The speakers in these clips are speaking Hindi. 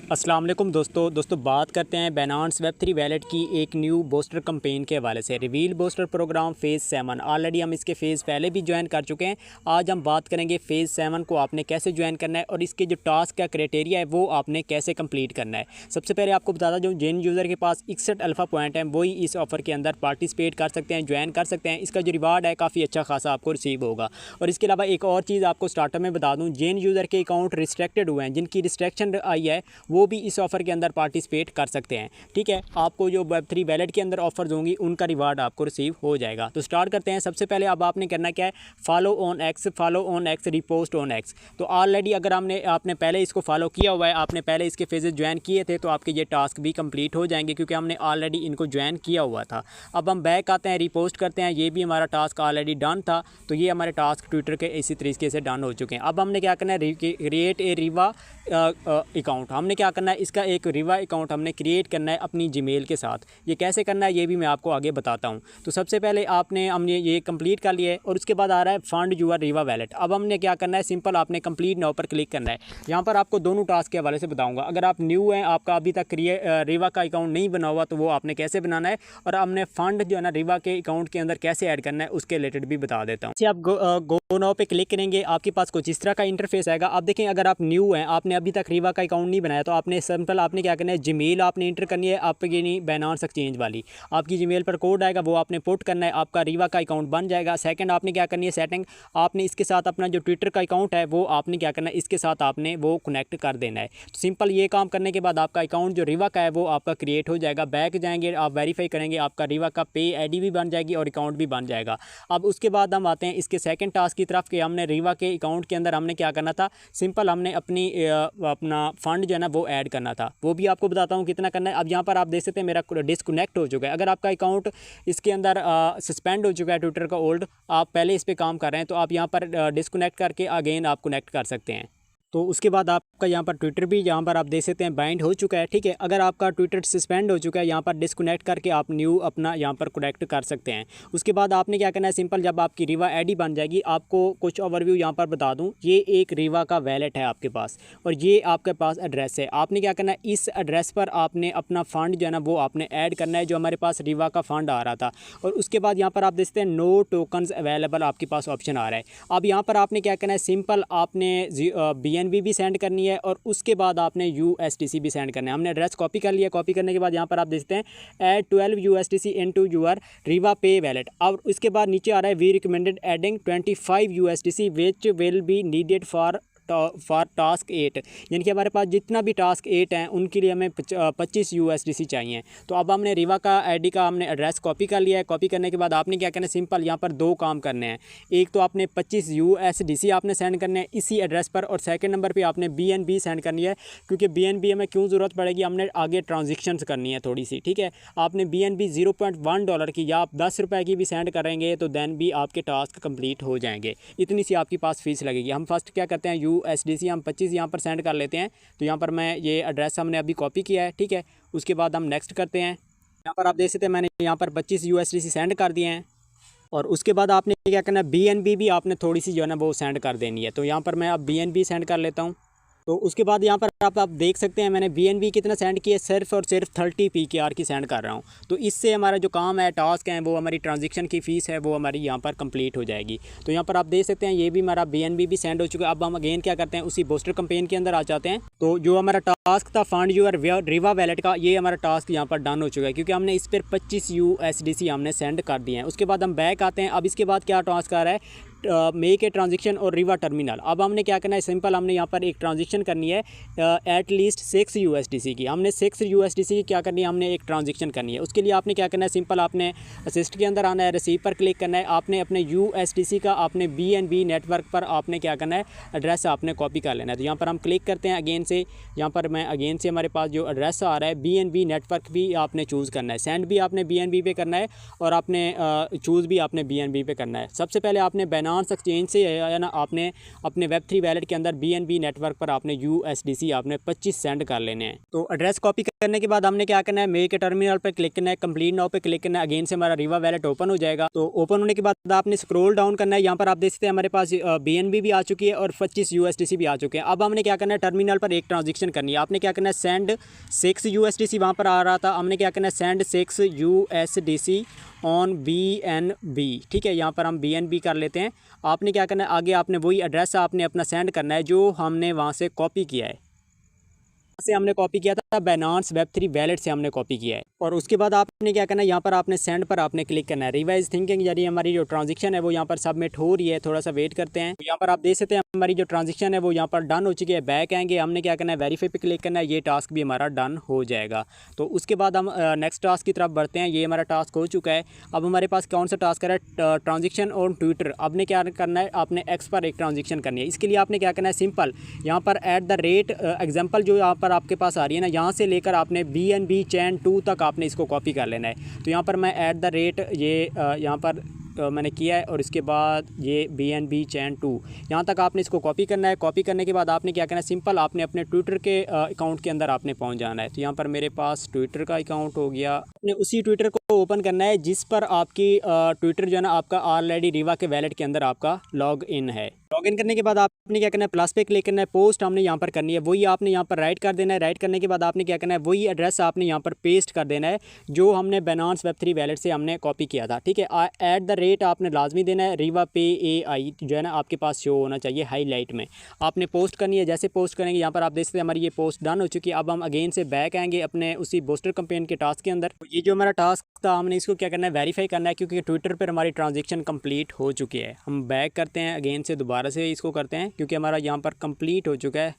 अस्सलाम वालेकुम दोस्तों बात करते हैं बाइनेंस वेब3 वैलेट की एक न्यू बूस्टर कैंपेन के हवाले से। Reveal booster program phase 7 already हम इसके फ़ेज़ पहले भी ज्वाइन कर चुके हैं। आज हम बात करेंगे फ़ेज़ 7 को आपने कैसे ज्वाइन करना है और इसके जो टास्क का क्राइटेरिया है वो आपने कैसे कंप्लीट करना है। सबसे पहले आपको बताता जो जिन यूज़र के पास 61 अल्फ़ा पॉइंट हैं वही इस ऑफ़र के अंदर पार्टिसिपेट कर सकते हैं, ज्वाइन कर सकते हैं। इसका जो रिवार्ड है काफ़ी अच्छा खासा आपको रिसीव होगा। और इसके अलावा एक और चीज़ आपको स्टार्टर में बता दूँ, जिन यूज़र के अकाउंट रिस्ट्रिक्टेड हुए हैं, जिनकी रिस्ट्रिक्शन आई है, वो भी इस ऑफ़र के अंदर पार्टिसिपेट कर सकते हैं। ठीक है, आपको जो वेब3 वैलेट के अंदर ऑफर्स होंगी उनका रिवार्ड आपको रिसीव हो जाएगा। तो स्टार्ट करते हैं। सबसे पहले अब आपने करना क्या है, follow on x, repost on x. तो ऑलरेडी अगर आपने पहले इसको फॉलो किया हुआ है, आपने पहले इसके फेजेस ज्वाइन किए थे, तो आपके ये टास्क भी कंप्लीट हो जाएंगे क्योंकि हमने ऑलरेडी इनको ज्वाइन किया हुआ था। अब हम बैक आते हैं, रिपोस्ट करते हैं। ये भी हमारा टास्क ऑलरेडी डन था, तो ये हमारे टास्क ट्विटर के इसी तरीके से डन हो चुके हैं। अब हमने क्या करना है, क्रिएट ए रिवा अकाउंट। हमने क्या करना है, इसका एक रिवा अकाउंट हमने क्रिएट करना है अपनी जीमेल के साथ। ये कैसे करना है ये भी मैं आपको आगे बताता हूँ। तो सबसे पहले हमने ये कंप्लीट कर लिया है और उसके बाद आ रहा है फंड यूर रिवा वैलेट। अब हमने क्या करना है, सिंपल आपने कंप्लीट नाउ पर क्लिक करना है। यहाँ पर आपको दोनों टास्क के हवाले से बताऊँगा। अगर आप न्यू हैं, आपका अभी तक रिवा का अकाउंट नहीं बना हुआ, तो वो आपने कैसे बनाना है, और हमने फंड जो है ना रिवा के अकाउंट के अंदर कैसे ऐड करना है उसके रिलेटेड भी बता देता हूँ। आप गो नाउ पे क्लिक करेंगे, आपके पास कुछ इस तरह का इंटरफेस आएगा। आप देखें, अगर आप न्यू हैं, आपने अभी तक रिवा का अकाउंट नहीं बनाया, तो आपने सिंपल आपने क्या करना है, जीमेल आपने इंटर करनी है आपकी नहीं बाइनेंस एक्सचेंज वाली। आपकी जीमेल पर कोड आएगा, वो आपने पुट करना है, आपका रिवा का अकाउंट बन जाएगा। सेकंड आपने क्या करनी है, सेटिंग आपने इसके साथ अपना जो ट्विटर का अकाउंट है वो आपने क्या करना है, इसके साथ आपने वो कनेक्ट कर देना है। तो सिंपल ये काम करने के बाद आपका अकाउंट जो रिवा का है वो आपका क्रिएट हो जाएगा। बैक जाएंगे, आप वेरीफाई करेंगे, आपका रिवा का पे आईडी भी बन जाएगी और अकाउंट भी बन जाएगा। अब उसके बाद हम आते हैं इसके सेकंड टास्क की तरफ कि हमने रिवा के अकाउंट के अंदर हमने क्या करना था, सिंपल हमने अपना फंड जो है ना वो ऐड करना था। वो भी आपको बताता हूँ कितना करना है। अब यहाँ पर आप देख सकते हैं मेरा डिस्कनेक्ट हो चुका है। अगर आपका अकाउंट इसके अंदर सस्पेंड हो चुका है ट्विटर का ओल्ड, आप पहले इस पर काम कर रहे हैं, तो आप यहाँ पर डिस्कनेक्ट करके अगेन आप कनेक्ट कर सकते हैं। तो उसके बाद आपका यहाँ पर ट्विटर भी यहाँ पर आप देख सकते हैं बाइंड हो चुका है। ठीक है, अगर आपका ट्विटर सस्पेंड हो चुका है, यहाँ पर डिस्कनेक्ट करके आप न्यू अपना यहाँ पर कनेक्ट कर सकते हैं। उसके बाद आपने क्या करना है, सिंपल जब आपकी रिवा आईडी बन जाएगी, आपको कुछ ओवरव्यू यहाँ पर बता दूँ। ये एक रिवा का वैलेट है आपके पास और ये आपके पास एड्रेस है। आपने क्या करना है, इस एड्रेस पर आपने अपना फ़ंड जो है ना वो आपने ऐड करना है, जो हमारे पास रिवा का फ़ंड आ रहा था। और उसके बाद यहाँ पर आप देखते हैं नो टोकन्स अवेलेबल आपके पास ऑप्शन आ रहा है। अब यहाँ पर आपने क्या करना है, सिंपल आपने BNB भी सेंड करनी है और उसके बाद आपने USDC भी सेंड करना है। हमने एड्रेस कॉपी कर लिया। कॉपी करने के बाद यहाँ पर आप देखते हैं add 12 USDC into your Riva Pay wallet. अब इसके बाद नीचे आ रहा है we recommended adding 25 USDC which will be needed for task 8। यानी कि हमारे पास जितना भी टास्क 8 हैं उनके लिए हमें 25 USDC चाहिए। तो अब हमने रिवा का आईडी का हमने एड्रेस कॉपी कर लिया है। कॉपी करने के बाद आपने क्या करना है, सिंपल यहाँ पर दो काम करने हैं। एक तो आपने 25 USDC आपने सेंड करने हैं इसी एड्रेस पर, और सेकंड नंबर पे आपने BNB सेंड करनी है, क्योंकि BNB हमें क्यों ज़रूरत पड़ेगी, हमने आगे ट्रांजेक्शन्स करनी है थोड़ी सी। ठीक है, आपने BNB $0.1 की या आप 10 रुपये की भी सेंड करेंगे तो दैन भी आपके टास्क कंप्लीट हो जाएंगे। इतनी सी आपके पास फीस लगेगी। हम फर्स्ट क्या करते हैं, USDC हम 25 यहाँ पर सेंड कर लेते हैं। तो यहाँ पर मैं ये एड्रेस हमने अभी कॉपी किया है। ठीक है, उसके बाद हम नेक्स्ट करते हैं। यहाँ पर आप देख सकते हैं मैंने यहाँ पर 25 USDC सेंड कर दिए हैं। और उसके बाद आपने क्या करना है, BNB भी आपने थोड़ी सी जो है ना वो सेंड कर देनी है। तो यहाँ पर मैं अब BNB सेंड कर लेता हूँ। तो उसके बाद यहाँ पर आप देख सकते हैं मैंने BNB कितना सेंड किया है, सिर्फ और सिर्फ 30 PKR की सेंड कर रहा हूँ। तो इससे हमारा जो काम है, टास्क है, वो हमारी ट्रांजेक्शन की फ़ीस है वो हमारी यहाँ पर कंप्लीट हो जाएगी। तो यहाँ पर आप देख सकते हैं ये भी हमारा BNB भी सेंड हो चुका है। अब हम अगेन क्या करते हैं, उसी बूस्टर कैंपेन के अंदर आ जाते हैं। तो जो हमारा टास्क था फंड यूर रिवा वैलेट का, ये हमारा टास्क यहाँ पर डन हो चुका है क्योंकि हमने इस पर 25 USDC हमने सेंड कर दिए हैं। उसके बाद हम बैक आते हैं। अब इसके बाद क्या टास्क आ रहा है, मेक ए ट्रांजेक्शन और रिवा टर्मिनल। अब हमने क्या करना है, सिंपल हमने यहाँ पर एक ट्रांजेक्शन करनी है एट लीस्ट 6 USDC की। हमने 6 USDC की क्या करनी है, हमने एक ट्रांजेक्शन करनी है। उसके लिए आपने क्या करना है, सिंपल आपने असिस्ट के अंदर आना है, रिसीव पर क्लिक करना है। आपने अपने USDC का आपने BNB नेटवर्क पर आपने क्या करना है, एड्रेस आपने कॉपी कर लेना है। तो यहाँ पर हम क्लिक करते हैं अगेन से। यहाँ पर मैं अगेन से हमारे पास जो एड्रेस आ रहा है BNB नेटवर्क भी आपने चूज़ करना है। सेंड भी आपने BNB पे करना है और आपने चूज़ भी आपने BNB पे करना है। सबसे पहले आपने बैनांस एक्सचेंज से है ना आपने अपने Web3 वैलेट के अंदर BNB नेटवर्क पर आपने USDC आपने 25 सेंड कर लेने हैं। तो एड्रेस कॉपी करने के बाद हमने क्या करना है, मेक टर्मिनल पर क्लिक करना है, कंप्लीट नाउ पे क्लिक करना है। अगेन से हमारा रिवा वैलेट ओपन हो जाएगा। तो ओपन होने के बाद आपने स्क्रॉल डाउन करना है। यहाँ पर आप देख सकते हैं हमारे पास BNB भी आ चुकी है और 25 USDC भी आ चुके हैं। अब हमने क्या करना है, टर्मिनल पर एक ट्रांजेक्शन करनी है। आपने क्या करना है, सेंड 6 USDC वहाँ पर आ रहा था, हमने क्या करना है, सेंड 6 USDC ऑन BNB। ठीक है, यहाँ पर हम BNB कर लेते हैं। आपने क्या करना है, आगे आपने वही एड्रेस आपने अपना सेंड करना है जो हमने वहाँ से कॉपी किया है, से हमने कॉपी किया था बैनांस Web3 वैलेट से हमने कॉपी किया है। और उसके बाद आपने क्या करना है, यहाँ पर आपने सेंड पर आपने क्लिक करना है। रिवाइज थिंकिंग यानी हमारी जो ट्रांजेक्शन है वो यहाँ पर सबमिट हो रही है, थोड़ा सा वेट करते हैं। यहाँ पर आप देख सकते हैं हमारी जो ट्रांजेक्शन है वो यहाँ पर डन हो चुकी है। बैक आएंगे, हमने क्या करना है, वेरीफाई पे क्लिक करना है, ये टास्क भी हमारा डन हो जाएगा। तो उसके बाद हम नेक्स्ट टास्क की तरफ बढ़ते हैं। ये हमारा टास्क हो चुका है। अब हमारे पास कौन सा टास्क है, ट्रांजेक्शन ऑन ट्विटर। आपने क्या करना है, आपने एक्स पर एक ट्रांजेक्शन करनी है। इसके लिए आपने क्या करना है, सिंपल यहाँ पर @ एग्जाम्पल जो यहाँ पर आपके पास आ रही है ना, यहाँ से लेकर आपने BNB चैन 2 तक आपने इसको कॉपी कर लेना है। तो यहाँ पर मैं @ ये यहाँ पर मैंने किया है और इसके बाद ये BNB चैन 2 यहाँ तक आपने इसको कॉपी करना है। कॉपी करने के बाद आपने क्या करना है, सिंपल आपने अपने ट्विटर के अकाउंट के अंदर आपने पहुंच जाना है। तो यहाँ पर मेरे पास ट्विटर का अकाउंट हो गया, आपने उसी ट्विटर को ओपन करना है जिस पर आपकी ट्विटर जो है ना आपका ऑलरेडी रिवा के वैलेट के अंदर आपका लॉग इन है। लॉग इन करने के बाद आपने क्या करना है, प्लस पे क्लिक करना है, पोस्ट हमने यहाँ पर करनी है, वही आपने यहाँ पर राइट कर देना है। राइट करने के बाद आपने क्या करना है, वही एड्रेस आपने यहाँ पर पेस्ट कर देना है जो हमने बैनांस Web3 वैलेट से हमने कॉपी किया था। ठीक है, @ आपने लाजमी देना है। रिवा पे AI जो है ना आपके पास शो होना चाहिए हाईलाइट में, आपने पोस्ट करनी है। जैसे पोस्ट करेंगे यहाँ पर आप देख सकते हैं हमारी ये पोस्ट डन हो चुकी है। अब हम अगेन से बैक आएंगे अपने उसी बूस्टर कैंपेन के टास्क के अंदर। ये जो हमारा टास्क था हमने इसको क्या करना है, वेरीफाई करना है, क्योंकि ट्विटर पर हमारी ट्रांजेक्शन कंप्लीट हो चुकी है। हम बैक करते हैं, अगेन से दोबारा से इसको करते हैं क्योंकि हमारा यहाँ पर कंप्लीट हो चुका है।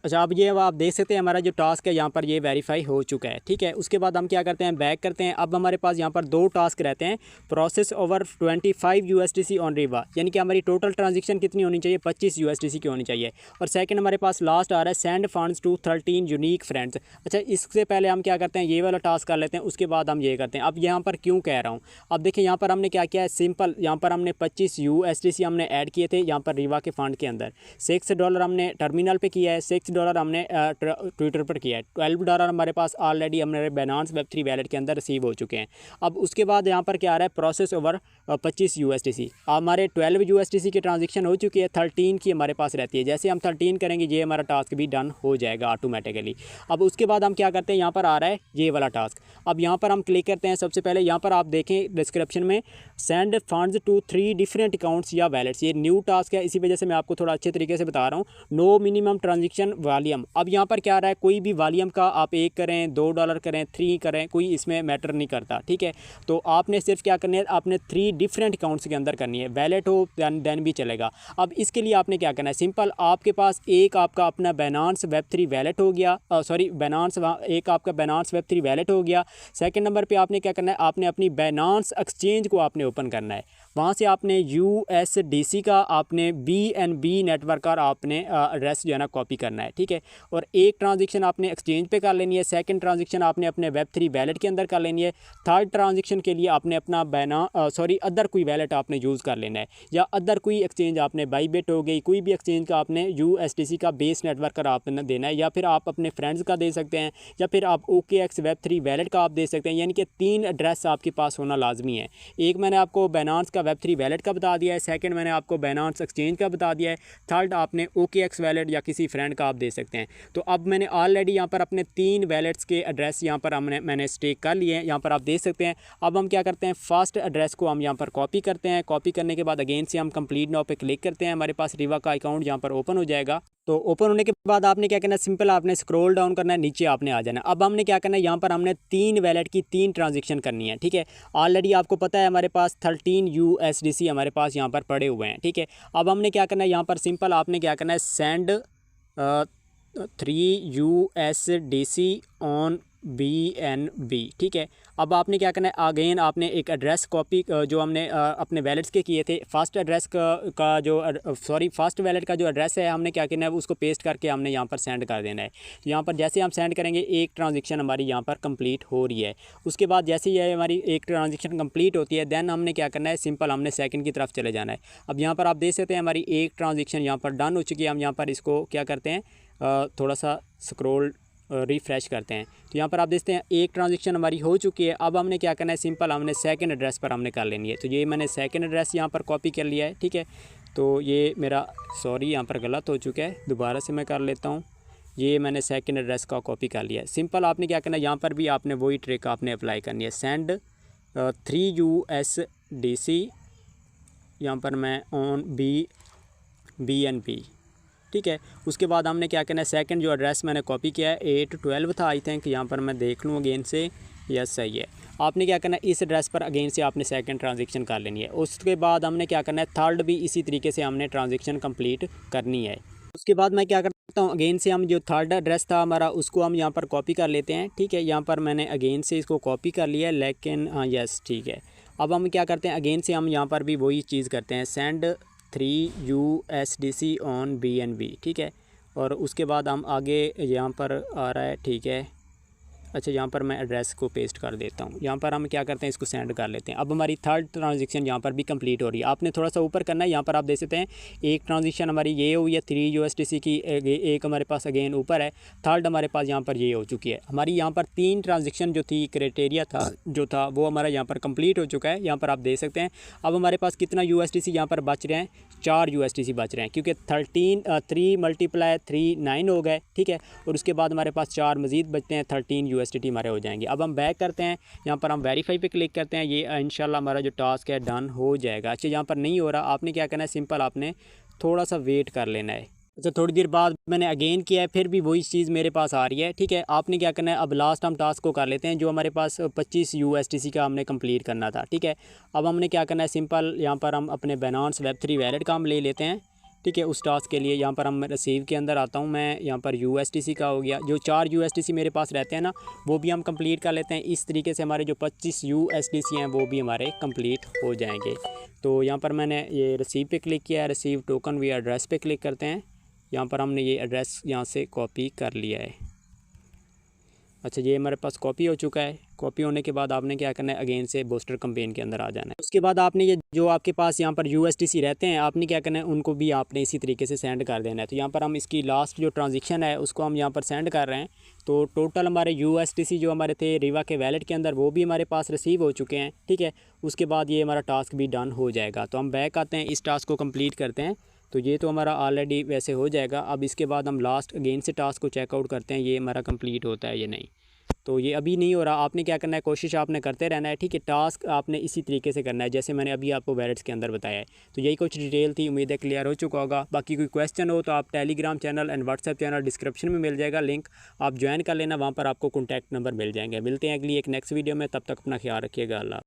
अच्छा, अब ये आप देख सकते हैं हमारा जो टास्क है यहाँ पर ये वेरीफाई हो चुका है। ठीक है, उसके बाद हम क्या करते हैं, बैक करते हैं। अब हमारे पास यहाँ पर 2 टास्क रहते हैं, process over 25 USDC on Riva, यानी कि हमारी टोटल ट्रांजेक्शन कितनी होनी चाहिए, 25 USDC की होनी चाहिए। और सेकंड हमारे पास लास्ट आ रहा है, send funds to 13 unique friends. अच्छा, इससे पहले हम क्या करते हैं, ये वाला टास्क कर लेते हैं, उसके बाद हम ये करते हैं। अब यहाँ पर क्यों कह रहा हूँ, अब देखिए यहाँ पर हमने क्या किया है, सिंपल यहाँ पर हमने 25 USDC हमने ऐड किए थे यहाँ पर रिवा के फंड के अंदर। $6 हमने टर्मिनल पे किया है, $6 हमने ट्विटर पर किया है, $12 हमारे पास ऑलरेडी हमारे बैनांस Web3 वैलेट के अंदर रिसीव हो चुके हैं। अब उसके बाद यहाँ पर क्या आ रहा है, प्रोसेस ओवर 25 USDC। हमारे 12 USDC की ट्रांजेक्शन हो चुकी है, 13 की हमारे पास रहती है। जैसे हम 13 करेंगे ये हमारा टास्क भी डन हो जाएगा ऑटोमेटिकली। अब उसके बाद हम क्या करते हैं, यहाँ पर आ रहा है ये वाला टास्क। अब यहाँ पर हम क्लिक करते हैं। सबसे पहले यहाँ पर आप देखें डिस्क्रिप्शन में, send funds to 3 different accounts या वैलेट्स, ये न्यू टास्क है, इसी वजह से मैं आपको थोड़ा अच्छे तरीके से बता रहा हूँ। No minimum transaction volume. अब यहाँ पर क्या आ रहा है, कोई भी वॉल्यूम का आप 1 करें, $2 करें, 3 करें, कोई इसमें मैटर नहीं करता। ठीक है, तो आपने सिर्फ क्या करनी है, आपने 3 डिफरेंट अकाउंट्स के अंदर करनी है, वैलेट हो देन भी चलेगा। अब इसके लिए आपने क्या करना है, सिंपल आपके पास एक आपका अपना बैनांस Web3 वैलेट हो गया, सॉरी बैनांस एक आपका बैनांस Web3 वैलेट हो गया। सेकंड नंबर पे आपने क्या करना है, आपने अपनी बैनांस एक्सचेंज को आपने ओपन करना है, वहाँ से आपने USDC का आपने BNB नेटवर्क का आपने एड्रेस जो है ना कॉपी करना है। ठीक है, और एक ट्रांजेक्शन आपने एक्सचेंज पे कर लेनी है, सेकंड ट्रांजेक्शन आपने अपने Web3 वैलेट के अंदर कर लेनी है, थर्ड ट्रांजेक्शन के लिए आपने अपना अदर कोई वैलेट आपने यूज़ कर लेना है, या अदर कोई एक्सचेंज आपने बाईबिट हो गई, कोई भी एक्सचेंज का आपने USDC का बेस नेटवर्क का आपने देना है, या फिर आप अपने फ्रेंड्स का दे सकते हैं, या फिर आप OKX Web3 वैलेट का आप दे सकते हैं। यानी कि 3 एड्रेस आपके पास होना लाजमी है। एक मैंने आपको बैनांस का Web3 वैलेट का बता दिया है, सेकंड मैंने आपको बैनांस एक्सचेंज का बता दिया है, थर्ड आपने OKX वैलेट या किसी फ्रेंड का आप दे सकते हैं। तो अब मैंने ऑलरेडी यहाँ पर अपने 3 वैलेट्स के एड्रेस यहाँ पर मैंने स्टेक कर लिए हैं, यहाँ पर आप देख सकते हैं। अब हम क्या करते हैं, फर्स्ट एड्रेस को हम यहाँ पर कॉपी करते हैं। कॉपी करने के बाद अगेन से हम कंप्लीट नाउ पे क्लिक करते हैं, हमारे पास रिवा का अकाउंट यहाँ पर ओपन हो जाएगा। तो ओपन होने के बाद आपने क्या करना है, सिंपल आपने स्क्रॉल डाउन करना है, नीचे आपने आ जाना है। अब हमने क्या करना है, यहाँ पर हमने 3 वैलेट की 3 ट्रांजेक्शन करनी है। ठीक है, ऑलरेडी आपको पता है हमारे पास 13 USDC हमारे पास यहाँ पर पड़े हुए हैं। ठीक है, अब हमने क्या करना है, यहाँ पर सिंपल आपने क्या करना है, सेंड 3 USDC ऑन BNB। ठीक है, अब आपने क्या करना है, अगेन आपने एक एड्रेस कॉपी जो हमने अपने वैलेट्स के किए थे, फर्स्ट एड्रेस फर्स्ट वैलेट का जो एड्रेस है हमने क्या करना है, उसको पेस्ट करके हमने यहाँ पर सेंड कर देना है। तो यहाँ पर जैसे हम सेंड करेंगे एक ट्रांजेक्शन हमारी यहाँ पर कंप्लीट हो रही है। उसके बाद जैसे ही हमारी एक ट्रांजेक्शन कंप्लीट होती है देन हमने क्या करना है, सिंपल हमने सेकंड की तरफ चले जाना है। अब यहाँ पर आप देख सकते हैं हमारी एक ट्रांजेक्शन यहाँ पर डन हो चुकी है। हम यहाँ पर इसको क्या करते हैं, थोड़ा सा स्क्रॉल रिफ़्रेश करते हैं। तो यहाँ पर आप देखते हैं एक ट्रांजेक्शन हमारी हो चुकी है। अब हमने क्या करना है, सिंपल हमने सेकंड एड्रेस पर हमने कर लेनी है। तो ये मैंने सेकंड एड्रेस यहाँ पर कॉपी कर लिया है, ठीक है। तो ये मेरा सॉरी यहाँ पर गलत हो चुका है, दोबारा से मैं कर लेता हूँ। ये मैंने सेकंड एड्रेस का कॉपी कर लिया है। सिंपल आपने क्या करना है, यहाँ पर भी आपने वही ट्रिक आपने अप्लाई करनी है। सेंड 3 USDC यहाँ पर मैं ऑन BNB, ठीक है। उसके बाद हमने क्या करना है, सेकंड जो एड्रेस मैंने कॉपी किया है 812 था आई थिंक, यहाँ पर मैं देख लूँ अगेन से, यस सही है। आपने क्या करना है, इस एड्रेस पर अगेन से आपने सेकंड ट्रांजेक्शन कर लेनी है। उसके बाद हमने क्या करना है, थर्ड भी इसी तरीके से हमने ट्रांजेक्शन कंप्लीट करनी है। उसके बाद मैं क्या करता हूँ, अगेन से हम जो थर्ड एड्रेस था हमारा उसको हम यहाँ पर कॉपी कर लेते हैं, ठीक है। यहाँ पर मैंने अगेन से इसको कॉपी कर लिया है, लेकिन हाँ यस ठीक है। अब हम क्या करते हैं, अगेन से हम यहाँ पर भी वही चीज़ करते हैं, सेंड 3 USDC ऑन BNB, ठीक है। और उसके बाद हम आगे यहाँ पर आ रहा है, ठीक है। अच्छा यहाँ पर मैं एड्रेस को पेस्ट कर देता हूँ। यहाँ पर हम क्या करते हैं, इसको सेंड कर लेते हैं। अब हमारी थर्ड ट्रांजेक्शन यहाँ पर भी कंप्लीट हो रही है। आपने थोड़ा सा ऊपर करना है, यहाँ पर आप देख सकते हैं एक ट्रांजेक्शन हमारी ये हुई है 3 USDC की, एक हमारे पास अगेन ऊपर है, थर्ड हमारे पास यहाँ पर ये हो चुकी है। हमारी यहाँ पर 3 ट्रांजेक्शन जो थी, क्राइटेरिया था जो था वो हमारा यहाँ पर कंप्लीट हो चुका है। यहाँ पर आप देख सकते हैं। अब हमारे पास कितना USDC यहाँ पर बच रहे हैं, 4 USDC बच रहे हैं, क्योंकि 3 × 3 9 हो गए, ठीक है। और उसके बाद हमारे पास 4 मज़ीद बचते हैं, 13 USDT हमारे हो जाएंगे। अब हम बैक करते हैं, यहाँ पर हम वेरीफाई पे क्लिक करते हैं। ये इंशाल्लाह हमारा जो टास्क है डन हो जाएगा। अच्छा यहाँ पर नहीं हो रहा, आपने क्या करना है, सिंपल आपने थोड़ा सा वेट कर लेना है। अच्छा थोड़ी देर बाद मैंने अगेन किया है, फिर भी वही चीज़ मेरे पास आ रही है, ठीक है। आपने क्या करना है, अब लास्ट हम टास्क को कर लेते हैं जो हमारे पास 25 USDC का हमने कंप्लीट करना था, ठीक है। अब हमने क्या करना है, सिंपल यहाँ पर हम अपने बाइनेंस Web3 वैलेट का हम ले लेते हैं, ठीक है। उस टास्क के लिए यहाँ पर हम रिसीव के अंदर आता हूँ मैं, यहाँ पर USDC का हो गया, जो 4 USDC मेरे पास रहते हैं ना वो भी हम कंप्लीट कर लेते हैं। इस तरीके से हमारे जो 25 USDC हैं वो भी हमारे कंप्लीट हो जाएंगे। तो यहाँ पर मैंने ये रिसीव पे क्लिक किया है, रिसीव टोकन वी एड्रेस पे क्लिक करते हैं। यहाँ पर हमने ये एड्रेस यहाँ से कॉपी कर लिया है। अच्छा ये हमारे पास कॉपी हो चुका है। कॉपी होने के बाद आपने क्या करना है, अगेन से बूस्टर कैंपेन के अंदर आ जाना है। उसके बाद आपने ये जो आपके पास यहाँ पर USDC रहते हैं, आपने क्या करना है, उनको भी आपने इसी तरीके से सेंड कर देना है। तो यहाँ पर हम इसकी लास्ट जो ट्रांजेक्शन है उसको हम यहाँ पर सेंड कर रहे हैं। तो टोटल हमारे USDC जो हमारे थे रीवा के वैलेट के अंदर वो भी हमारे पास रिसीव हो चुके हैं, ठीक है। उसके बाद ये हमारा टास्क भी डन हो जाएगा। तो हम बैक आते हैं, इस टास्क को कम्प्लीट करते हैं। तो ये तो हमारा ऑलरेडी वैसे हो जाएगा। अब इसके बाद हम लास्ट अगेन से टास्क को चेकआउट करते हैं, ये हमारा कंप्लीट होता है या नहीं। तो ये अभी नहीं हो रहा। आपने क्या करना है, कोशिश आपने करते रहना है, ठीक है। टास्क आपने इसी तरीके से करना है जैसे मैंने अभी आपको वैलेट्स के अंदर बताया है। तो यही कुछ डिटेल थी, उम्मीद है क्लियर हो चुका होगा। बाकी कोई क्वेश्चन हो तो आप Telegram channel and WhatsApp channel description में मिल जाएगा लिंक, आप ज्वाइन कर लेना, वहाँ पर आपको कॉन्टैक्ट नंबर मिल जाएंगे। मिलते हैं अगली एक नेक्स्ट वीडियो में, तब तक अपना ख्याल रखिएगा। अल्लाह।